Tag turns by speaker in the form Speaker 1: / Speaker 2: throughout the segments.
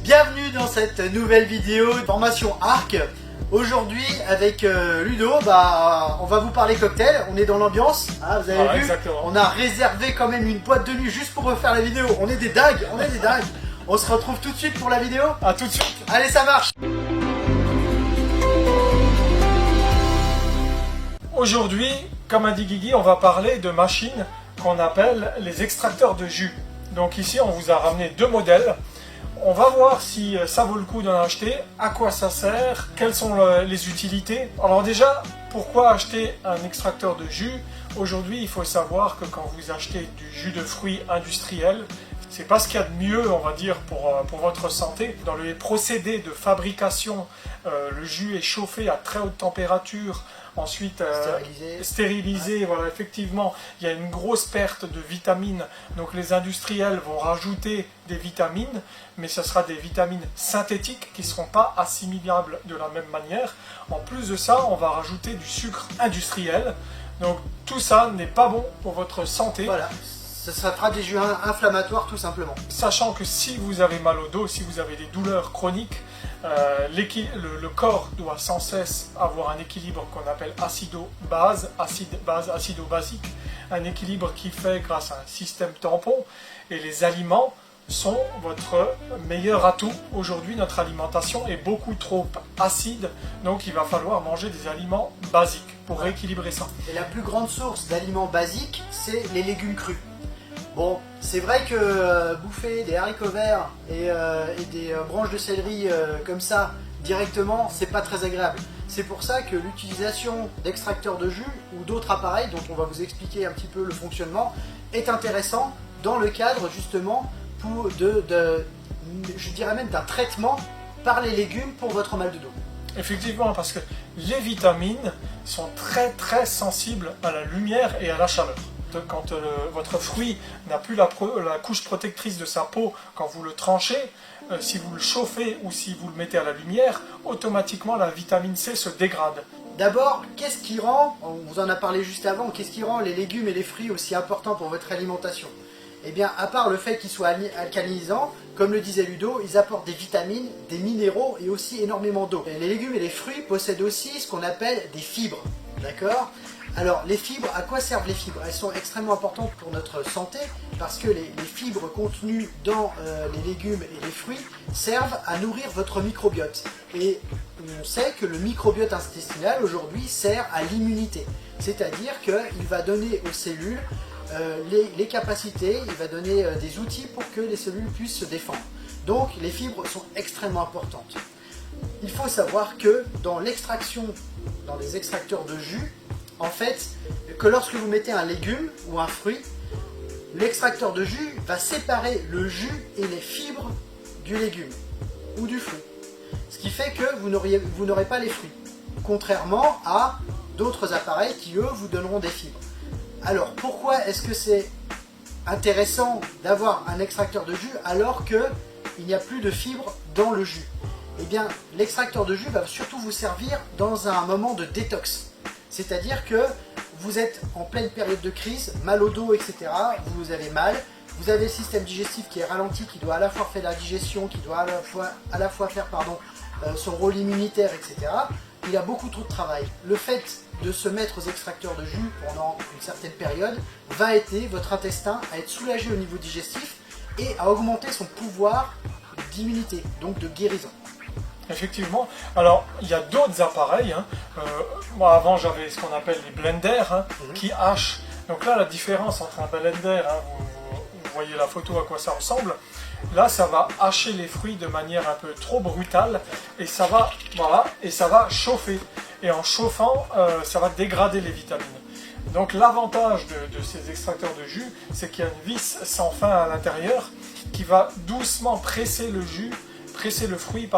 Speaker 1: Bienvenue dans cette nouvelle vidéo de formation ARC. Aujourd'hui avec Ludo, on va vous parler cocktail, on est dans l'ambiance, hein, vous avez vu,
Speaker 2: exactement. On
Speaker 1: a réservé quand même une boîte de nuit juste pour refaire la vidéo, on est des dingues, On se retrouve tout de suite pour la vidéo.
Speaker 2: À tout de suite.
Speaker 1: Allez, ça marche.
Speaker 2: Aujourd'hui, comme a dit Guigui, on va parler de machines qu'on appelle les extracteurs de jus. Donc ici, on vous a ramené deux modèles. On va voir si ça vaut le coup d'en acheter, à quoi ça sert, quelles sont les utilités. Alors déjà, pourquoi acheter un extracteur de jus? Aujourd'hui, il faut savoir que quand vous achetez du jus de fruits industriel, c'est pas ce qu'il y a de mieux, on va dire, pour votre santé. Dans les procédés de fabrication, le jus est chauffé à très haute température, ensuite stérilisé. Voilà, effectivement, il y a une grosse perte de vitamines. Donc les industriels vont rajouter des vitamines, mais ce sera des vitamines synthétiques qui ne seront pas assimilables de la même manière. En plus de ça, on va rajouter du sucre industriel. Donc tout ça n'est pas bon pour votre santé.
Speaker 1: Voilà. Ça fera des jus inflammatoires tout simplement.
Speaker 2: Sachant que si vous avez mal au dos, si vous avez des douleurs chroniques, le corps doit sans cesse avoir un équilibre qu'on appelle acido-base, acide-base, acido-basique. Un équilibre qui fait grâce à un système tampon. Et les aliments sont votre meilleur atout. Aujourd'hui, notre alimentation est beaucoup trop acide, donc il va falloir manger des aliments basiques pour rééquilibrer ça.
Speaker 1: Et la plus grande source d'aliments basiques, c'est les légumes crus. Bon, c'est vrai que bouffer des haricots verts et des branches de céleri comme ça directement, c'est pas très agréable. C'est pour ça que l'utilisation d'extracteurs de jus ou d'autres appareils, dont on va vous expliquer un petit peu le fonctionnement, est intéressant dans le cadre justement je dirais même d'un traitement par les légumes pour votre mal de dos.
Speaker 2: Effectivement, parce que les vitamines sont très très sensibles à la lumière et à la chaleur. Quand votre fruit n'a plus la couche protectrice de sa peau quand vous le tranchez, si vous le chauffez ou si vous le mettez à la lumière, automatiquement la vitamine C se dégrade.
Speaker 1: D'abord, qu'est-ce qui rend, on vous en a parlé juste avant, qu'est-ce qui rend les légumes et les fruits aussi importants pour votre alimentation? Eh bien, à part le fait qu'ils soient alcalinisants, comme le disait Ludo, ils apportent des vitamines, des minéraux et aussi énormément d'eau. Les légumes et les fruits possèdent aussi ce qu'on appelle des fibres, d'accord? Alors, les fibres, à quoi servent les fibres? Elles sont extrêmement importantes pour notre santé parce que les fibres contenues dans les légumes et les fruits servent à nourrir votre microbiote. Et on sait que le microbiote intestinal aujourd'hui sert à l'immunité. C'est-à-dire qu'il va donner aux cellules les capacités, il va donner des outils pour que les cellules puissent se défendre. Donc les fibres sont extrêmement importantes. Il faut savoir que dans l'extraction, dans les extracteurs de jus, en fait, que lorsque vous mettez un légume ou un fruit, l'extracteur de jus va séparer le jus et les fibres du légume ou du fruit. Ce qui fait que vous n'aurez pas les fruits, contrairement à d'autres appareils qui, eux, vous donneront des fibres. Alors, pourquoi est-ce que c'est intéressant d'avoir un extracteur de jus alors qu'il n'y a plus de fibres dans le jus? Eh bien, l'extracteur de jus va surtout vous servir dans un moment de détox. C'est-à-dire que vous êtes en pleine période de crise, mal au dos, etc. Vous avez mal, vous avez le système digestif qui est ralenti, qui doit à la fois faire la digestion, qui doit à la fois faire son rôle immunitaire, etc. Il a beaucoup trop de travail. Le fait de se mettre aux extracteurs de jus pendant une certaine période va aider votre intestin à être soulagé au niveau digestif et à augmenter son pouvoir d'immunité, donc de guérison.
Speaker 2: Effectivement. Alors, il y a d'autres appareils. Moi, avant, j'avais ce qu'on appelle les blenders qui hachent. Donc là, la différence entre un blender, vous voyez la photo à quoi ça ressemble. Là, ça va hacher les fruits de manière un peu trop brutale et ça va chauffer. Et en chauffant, ça va dégrader les vitamines. Donc l'avantage de ces extracteurs de jus, c'est qu'il y a une vis sans fin à l'intérieur qui va doucement presser le fruit,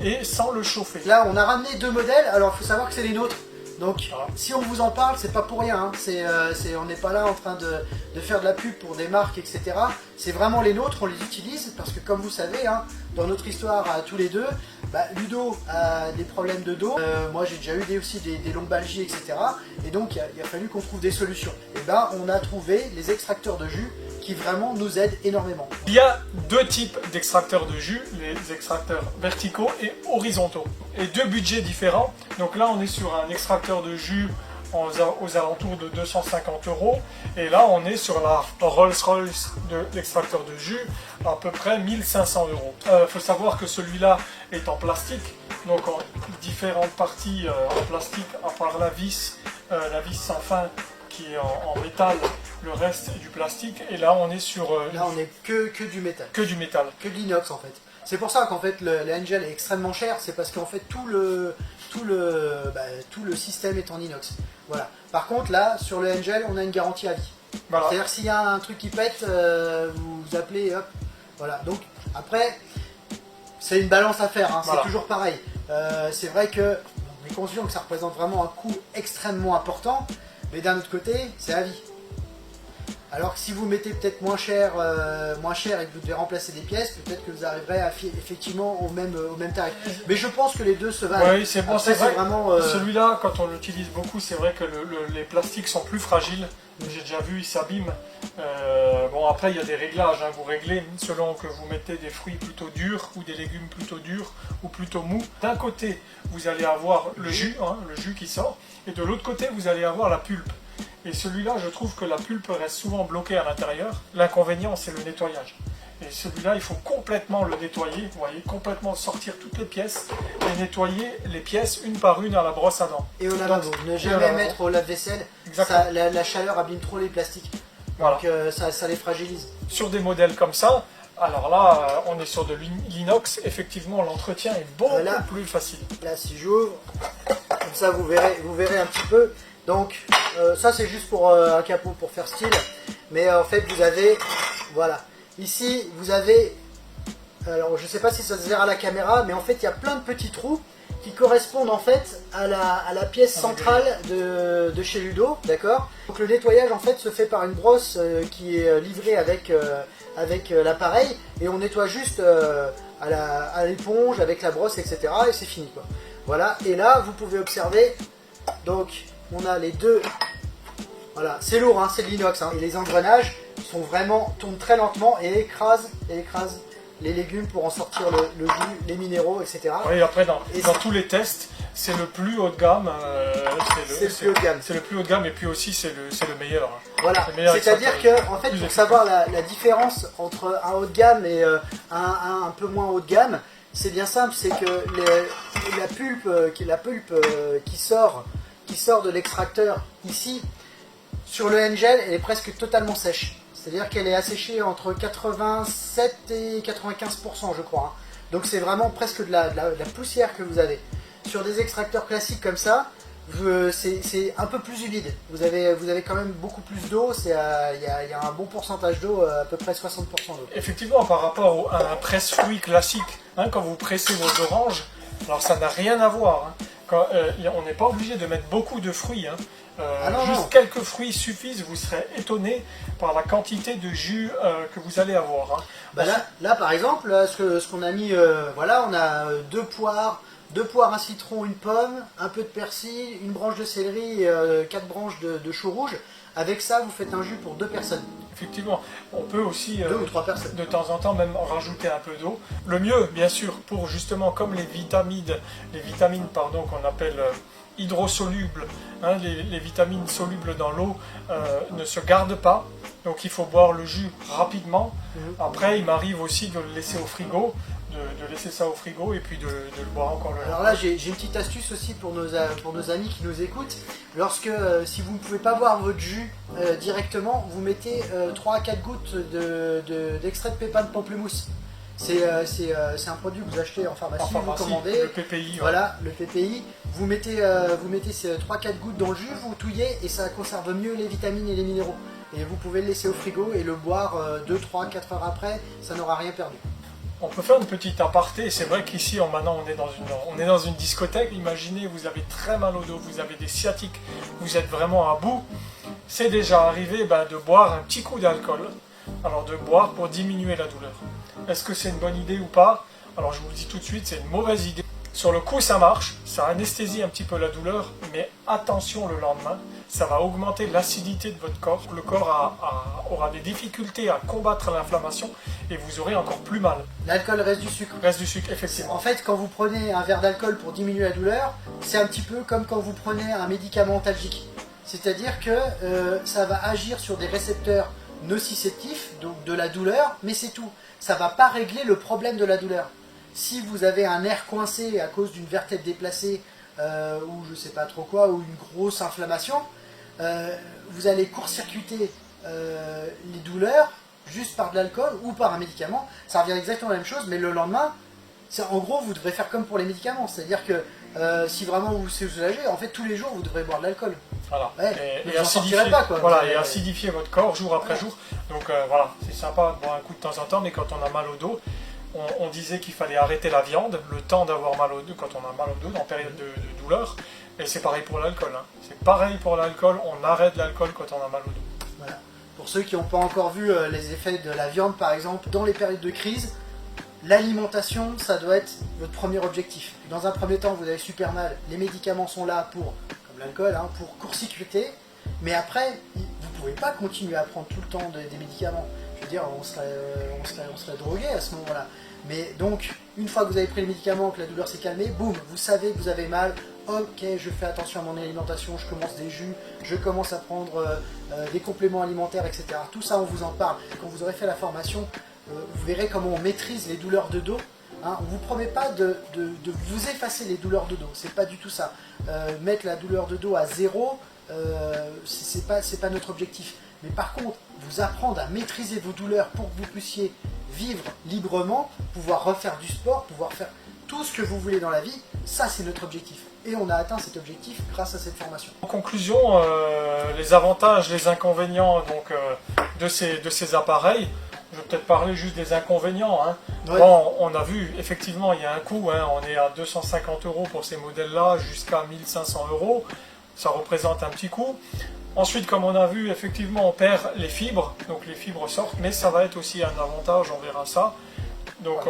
Speaker 2: et sans le chauffer.
Speaker 1: Là, on a ramené deux modèles. Alors, il faut savoir que c'est les nôtres. Donc, si on vous en parle, c'est pas pour rien. On n'est pas là en train de faire de la pub pour des marques, etc. C'est vraiment les nôtres, on les utilise parce que, comme vous savez, dans notre histoire à tous les deux, Ludo a des problèmes de dos. Moi, j'ai déjà eu aussi des lombalgies, etc. Et donc, il a fallu qu'on trouve des solutions. Et on a trouvé les extracteurs de jus qui vraiment nous aident énormément.
Speaker 2: Il y a deux types d'extracteurs de jus, les extracteurs verticaux et horizontaux, et deux budgets différents. Donc là on est sur un extracteur de jus aux alentours de 250 €, et là on est sur la Rolls-Royce de l'extracteur de jus, à peu près 1500 €. Faut savoir que celui-là est en plastique, donc en différentes parties en plastique, à part la vis sans fin qui est en métal, le reste est du plastique, et là on est sur...
Speaker 1: là on est que du métal.
Speaker 2: Que du métal.
Speaker 1: Que de l'inox en fait. C'est pour ça qu'en fait le Angel est extrêmement cher, c'est parce qu'en fait tout le système est en inox. Voilà. Par contre là, sur le Angel, on a une garantie à vie.
Speaker 2: Voilà.
Speaker 1: C'est-à-dire s'il y a un truc qui pète, vous appelez, hop. Voilà. Donc après, c'est une balance à faire, hein.
Speaker 2: Voilà.
Speaker 1: C'est toujours pareil. C'est vrai que on est conscient que ça représente vraiment un coût extrêmement important, mais d'un autre côté, c'est à vie. Alors que si vous mettez peut-être moins cher et que vous devez remplacer des pièces, peut-être que vous arriverez effectivement au même tarif. Mais je pense que les deux se valent.
Speaker 2: Oui, c'est bon,
Speaker 1: Après,
Speaker 2: c'est vrai.
Speaker 1: vraiment.
Speaker 2: Celui-là, quand on l'utilise beaucoup, c'est vrai que les plastiques sont plus fragiles. J'ai déjà vu, ils s'abîment. Bon, après, il y a des réglages. Hein. Vous réglez selon que vous mettez des fruits plutôt durs ou des légumes plutôt durs ou plutôt mous. D'un côté, vous allez avoir le jus qui sort, et de l'autre côté, vous allez avoir la pulpe. Et celui-là, je trouve que la pulpe reste souvent bloquée à l'intérieur. L'inconvénient, c'est le nettoyage. Et celui-là, il faut complètement le nettoyer, vous voyez, complètement sortir toutes les pièces et nettoyer les pièces une par une à la brosse à dents.
Speaker 1: Et au lavabo, ne jamais mettre au lave-vaisselle, la chaleur abîme trop les plastiques.
Speaker 2: Voilà.
Speaker 1: Donc ça les fragilise.
Speaker 2: Sur des modèles comme ça, alors là, on est sur de l'inox, effectivement, l'entretien est beaucoup plus facile.
Speaker 1: Là, si j'ouvre, comme ça vous verrez un petit peu. Donc ça c'est juste pour un capot pour faire style, mais en fait vous avez, voilà, ici vous avez, alors je sais pas si ça se verra à la caméra, mais en fait il y a plein de petits trous qui correspondent en fait à la pièce centrale de chez Ludo, d'accord. Donc le nettoyage en fait se fait par une brosse qui est livrée avec l'appareil, et on nettoie juste à l'éponge avec la brosse, etc. et c'est fini quoi. Voilà, et là vous pouvez observer, donc on a les deux, voilà, c'est lourd, hein, c'est de l'inox, hein, et les engrenages tournent très lentement et écrasent les légumes pour en sortir le jus, les minéraux, etc.
Speaker 2: Oui, après dans tous les tests, c'est le plus haut de gamme.
Speaker 1: C'est le plus haut de gamme.
Speaker 2: C'est le plus haut de gamme, et puis aussi c'est le meilleur. Hein.
Speaker 1: Voilà, c'est-à-dire que en fait, pour savoir la différence entre un haut de gamme et un peu moins haut de gamme, c'est bien simple, c'est que la pulpe qui sort de l'extracteur ici, sur le Angel, elle est presque totalement sèche. C'est-à-dire qu'elle est asséchée entre 87 et 95%, je crois. Hein. Donc c'est vraiment presque de la poussière que vous avez. Sur des extracteurs classiques comme ça, c'est un peu plus humide. Vous avez quand même beaucoup plus d'eau. Il y a un bon pourcentage d'eau, à peu près 60% d'eau.
Speaker 2: Effectivement, par rapport à un presse-fruits classique, hein, quand vous pressez vos oranges, alors ça n'a rien à voir. Hein. On n'est pas obligé de mettre beaucoup de fruits. Hein. Non. Quelques fruits suffisent, vous serez étonné par la quantité de jus que vous allez avoir. Hein.
Speaker 1: Bah là, par exemple, ce qu'on a mis, voilà, on a deux poires, un citron, une pomme, un peu de persil, une branche de céleri et 4 branches de chou rouge. Avec ça, vous faites un jus pour 2 personnes.
Speaker 2: Effectivement, on peut aussi
Speaker 1: 2 ou 3 personnes.
Speaker 2: De temps en temps même rajouter un peu d'eau. Le mieux, bien sûr, pour justement comme les vitamines qu'on appelle hydrosolubles, hein, les vitamines solubles dans l'eau ne se gardent pas. Donc il faut boire le jus rapidement. Après, il m'arrive aussi de le laisser au frigo. De laisser ça au frigo et puis de le boire encore le lendemain.
Speaker 1: Alors là, j'ai une petite astuce aussi pour nos amis qui nous écoutent. Si vous ne pouvez pas boire votre jus directement, vous mettez 3 à 4 gouttes d'extrait de pépins de pamplemousse. C'est un produit que vous achetez en pharmacie, vous commandez.
Speaker 2: Le PPI.
Speaker 1: Voilà, le PPI. Vous mettez ces 3-4 gouttes dans le jus, vous touillez et ça conserve mieux les vitamines et les minéraux. Et vous pouvez le laisser au frigo et le boire 2, 3, 4 heures après, ça n'aura rien perdu.
Speaker 2: On peut faire une petite aparté, c'est vrai qu'ici maintenant on est dans une discothèque, imaginez vous avez très mal au dos, vous avez des sciatiques, vous êtes vraiment à bout, c'est déjà arrivé de boire un petit coup d'alcool, alors de boire pour diminuer la douleur. Est-ce que c'est une bonne idée ou pas? Alors je vous le dis tout de suite, c'est une mauvaise idée. Sur le coup, ça marche, ça anesthésie un petit peu la douleur, mais attention le lendemain, ça va augmenter l'acidité de votre corps. Le corps aura des difficultés à combattre l'inflammation et vous aurez encore plus mal.
Speaker 1: L'alcool reste du sucre.
Speaker 2: Reste du sucre, effectivement.
Speaker 1: En fait, quand vous prenez un verre d'alcool pour diminuer la douleur, c'est un petit peu comme quand vous prenez un médicament antalgique. C'est-à-dire que ça va agir sur des récepteurs nociceptifs, donc de la douleur, mais c'est tout. Ça ne va pas régler le problème de la douleur. Si vous avez un nerf coincé à cause d'une vertèbre déplacée ou je ne sais pas trop quoi, ou une grosse inflammation, vous allez court-circuiter les douleurs juste par de l'alcool ou par un médicament. Ça revient exactement la même chose, mais le lendemain, en gros, vous devrez faire comme pour les médicaments. C'est-à-dire que si vraiment vous vous soulagez, en fait, tous les jours, vous devrez boire de l'alcool.
Speaker 2: Voilà.
Speaker 1: Ouais,
Speaker 2: et acidifier,
Speaker 1: pas, quoi.
Speaker 2: voilà, et acidifier votre corps jour après jour. Donc voilà, c'est sympa de boire un coup de temps en temps, mais quand on a mal au dos, on disait qu'il fallait arrêter la viande, le temps d'avoir mal au dos, quand on a mal au dos, en période de douleur. Et c'est pareil pour l'alcool. Hein. C'est pareil pour l'alcool, on arrête l'alcool quand on a mal au dos.
Speaker 1: Voilà. Pour ceux qui n'ont pas encore vu les effets de la viande, par exemple, dans les périodes de crise, l'alimentation, ça doit être votre premier objectif. Dans un premier temps, vous avez super mal, les médicaments sont là pour, comme l'alcool, hein, pour court-circuiter, mais après, vous ne pouvez pas continuer à prendre tout le temps des médicaments. Je veux dire, on serait drogué à ce moment-là. Mais donc, une fois que vous avez pris les médicaments, que la douleur s'est calmée, boum, vous savez que vous avez mal, ok, je fais attention à mon alimentation, je commence des jus, je commence à prendre des compléments alimentaires, etc. Tout ça, on vous en parle. Quand vous aurez fait la formation, vous verrez comment on maîtrise les douleurs de dos. Hein, on ne vous promet pas de vous effacer les douleurs de dos, c'est pas du tout ça. Mettre la douleur de dos à zéro, c'est pas notre objectif. Mais par contre, vous apprendre à maîtriser vos douleurs pour que vous puissiez vivre librement, pouvoir refaire du sport, pouvoir faire tout ce que vous voulez dans la vie, ça c'est notre objectif. Et on a atteint cet objectif grâce à cette formation.
Speaker 2: En conclusion, les avantages, les inconvénients donc, de ces appareils, je vais peut-être parler juste des inconvénients. Hein.
Speaker 1: Ouais.
Speaker 2: Bon, on a vu, effectivement, il y a un coût, hein, on est à 250 € pour ces modèles-là, jusqu'à 1500 €, ça représente un petit coût. Ensuite, comme on a vu, effectivement, on perd les fibres, donc les fibres sortent, mais ça va être aussi un avantage, on verra ça. Donc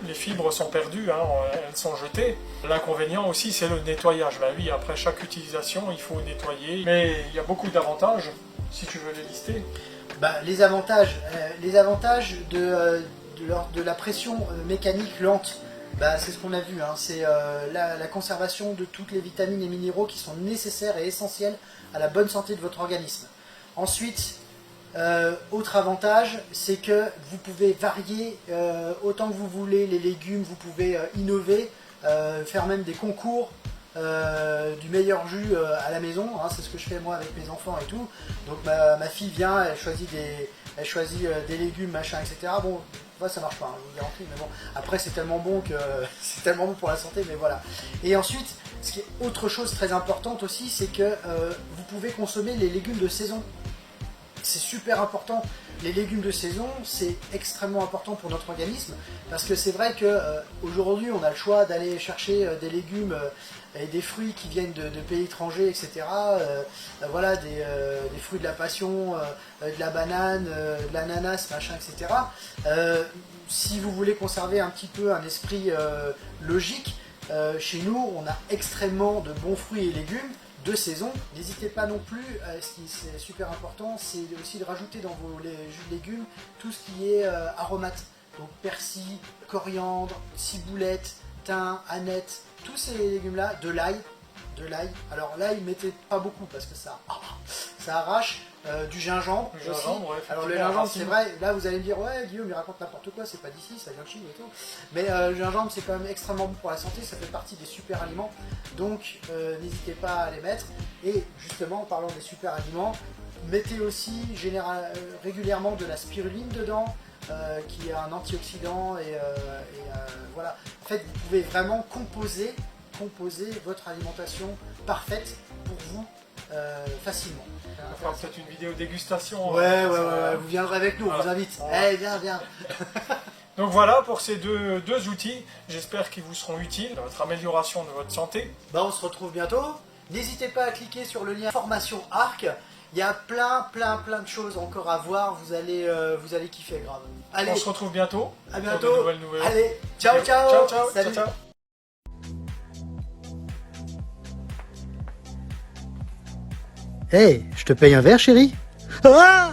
Speaker 2: les fibres sont perdues, hein, elles sont jetées. L'inconvénient aussi, c'est le nettoyage. Ben oui, après chaque utilisation, il faut nettoyer. Mais il y a beaucoup d'avantages, si tu veux les lister.
Speaker 1: Bah, les avantages de la pression mécanique lente, bah, c'est ce qu'on a vu, hein, c'est la conservation de toutes les vitamines et minéraux qui sont nécessaires et essentiels à la bonne santé de votre organisme. Ensuite, autre avantage, c'est que vous pouvez varier autant que vous voulez les légumes, vous pouvez innover, faire même des concours du meilleur jus à la maison, hein, c'est ce que je fais moi avec mes enfants et tout. Donc ma fille vient, elle choisit des légumes, machin, etc. Bon, moi ça marche pas, hein, je vous garantis, mais bon, après c'est tellement bon que c'est tellement bon pour la santé, mais voilà. Et ensuite, ce qui est autre chose très importante aussi, c'est que vous pouvez consommer les légumes de saison. C'est super important. Les légumes de saison, c'est extrêmement important pour notre organisme parce que c'est vrai qu'aujourd'hui, on a le choix d'aller chercher des légumes et des fruits qui viennent de pays étrangers, etc. Voilà, des fruits de la passion, de la banane, de l'ananas, machin, etc. Si vous voulez conserver un petit peu un esprit logique, chez nous, on a extrêmement de bons fruits et légumes de saison. N'hésitez pas non plus, ce qui est super important, c'est aussi de rajouter dans vos jus de légumes tout ce qui est aromate. Donc persil, coriandre, ciboulette, thym, aneth, tous ces légumes-là, de l'ail. Alors l'ail, mettez pas beaucoup parce que ça arrache. Du gingembre aussi.
Speaker 2: Ouais,
Speaker 1: alors le gingembre, c'est vrai, là vous allez me dire, ouais Guillaume il raconte n'importe quoi, c'est pas d'ici, ça vient de Chine et tout. Mais le gingembre c'est quand même extrêmement bon pour la santé, ça fait partie des super aliments. Donc n'hésitez pas à les mettre. Et justement en parlant des super aliments, mettez aussi régulièrement de la spiruline dedans, qui est un antioxydant et voilà. En fait vous pouvez vraiment composer votre alimentation parfaite pour vous facilement.
Speaker 2: On fera peut-être une vidéo dégustation.
Speaker 1: Ouais, vous viendrez avec nous, on vous invite. Eh, viens.
Speaker 2: Donc voilà pour ces deux outils, j'espère qu'ils vous seront utiles dans votre amélioration de votre santé.
Speaker 1: Bah, on se retrouve bientôt. N'hésitez pas à cliquer sur le lien formation ARC. Il y a plein de choses encore à voir, vous allez kiffer grave. Allez,
Speaker 2: on se retrouve bientôt.
Speaker 1: À bientôt.
Speaker 2: Pour de nouvelles.
Speaker 1: Allez, ciao.
Speaker 2: Ciao.
Speaker 1: Salut.
Speaker 2: Ciao.
Speaker 1: Hey, je te paye un verre, chérie? Ah!